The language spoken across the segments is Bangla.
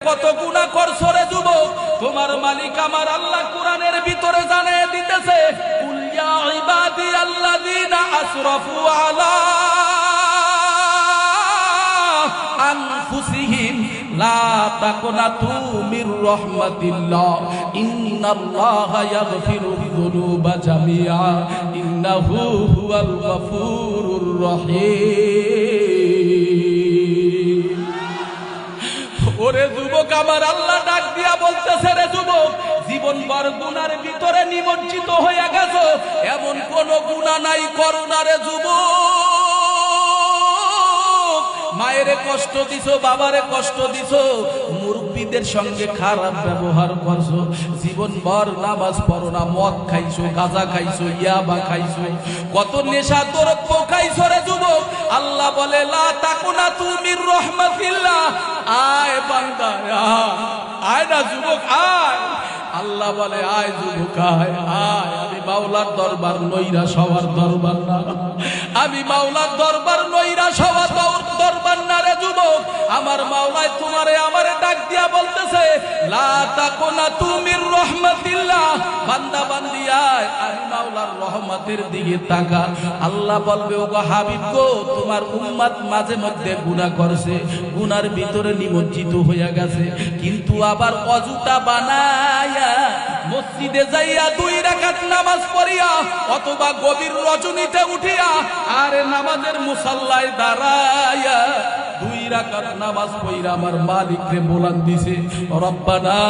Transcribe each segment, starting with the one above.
কত গুনাহ করছো রে যুবক, তোমার মালিক আমার আল্লাহ কোরআনের ভিতরে জানিয়ে দিতেছে, কুল ইয়া ইবাদিয়াল্লাযীনা আসরাফু আলা আনফুসিহিম লা তাকনাতু মির রাহমাতিল্লাহ ইন্নাল্লাহা ইয়াগফিরুয যুনুবা জামিআ ইন্নাহু হুয়াল গফুরুর রহিম। ওরে যুবক, আমার আল্লাহ ডাক দিয়া বলতেছে, রে যুবক, জীবন ভর গুনার ভিতরে নিমজ্জিত হয়ে গেছো, এমন কোন গুনাহ নাই করো না রে যুবক। মায়েরে কষ্ট দিছো, বাবারে কষ্ট দিছো, মুরব্বীদের সঙ্গে খারাপ ব্যবহার করছো, জীবন ভর নামাজ পড়ো না, মদ খাইছো, গাঁজা খাইছো, ইয়াবা খাইছো, কত নেশা দ্রব্য খাইছো রে যুবক। আল্লাহ বলে, লা তাকুনাতু মির রাহমাতিল্লাহ, আয় বান্দা আয় না যুবক আয়। আল্লাহ বলে, আয় যুবক আয় আয়, আমি মাওলার দরবার নৈরা সবার দরবার না, আমি মাওলার দরবার নৈরা সবার দরবার না রে যুবক। আমার মাওলায় তোমারে আমারে ডাক দিয়া বলতেছে, লা তাকুনাতু মির রাহমাতিল্লাহ, বান্দা বান্দি আয়, আমি মাওলার রহমতের দিকে তাকা। আল্লাহ বলবে, ওগো হাবিব গো, তোমার উম্মত মাঝে মধ্যে গুনাহ করছে, গুনার ভিতরে নিমজ্জিত হয়ে গেছে, কিন্তু আবার অজুটা বানায়া মসজিদে যাইয়া 2 রাকাত নামাজ পড়িয়া অথবা গভীর রজনীতে উঠিয়া আরে নামাজের মুসাল্লায় দাঁড়ায়া 2 রাকাত নামাজ পড়িয়া আমার মালিককে বলান দিছে, রব্বানা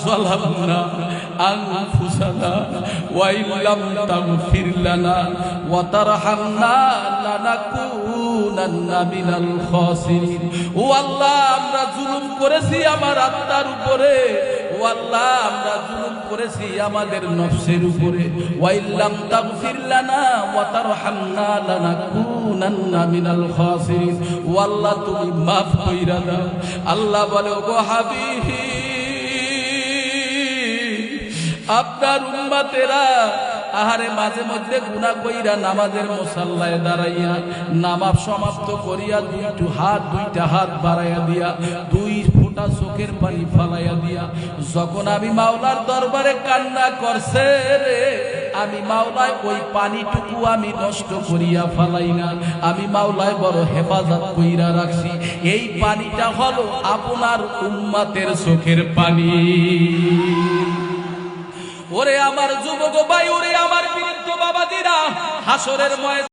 যালামনা আনফুসানা ওয়া ইল্লাম তাগফির লানা ওয়া তারহামনা লানাকুনান্না মিনাল খাসিরিন। ও আল্লাহ, আমরা জুলুম করেছি আমার আত্মার উপরে, ও আল্লাহ, আমরা জুলুম করেছি আমাদের নফসের উপরে, ওয়া ইল্লাম তাগফির লানা ওয়া তারহামনা লানাকুনান্না মিনাল খাসিরিন। ও আল্লাহ, তুমি মাফ কইরা দাও। আল্লাহ বলে, ওগো হাবিব, আপনার উম্মতেরা আহারে মাঝে মধ্যে গুনাহ কইরা নামাজের মুসাল্লায় দাঁড়াইয়া নামাজ সমাপ্ত করিয়া 2টা হাত বাড়াইয়া দিয়া 2 ফোঁটা চোখের পানি ফালাইয়া দিয়া যখন আমি মাওলার দরবারে কান্না করছে রে, আমি মাওলায় ওই পানিটুকু আমি নষ্ট করিয়া ফালাই না, আমি মাওলায় বড় হেফাজত কইরা রাখছি। এই পানিটা হলো আপনার উম্মতের চোখের পানি। ওরে আমার যুবক ভাই, ওরে আমার বৃদ্ধ বাবাজিরা, হাসরের ময়দানে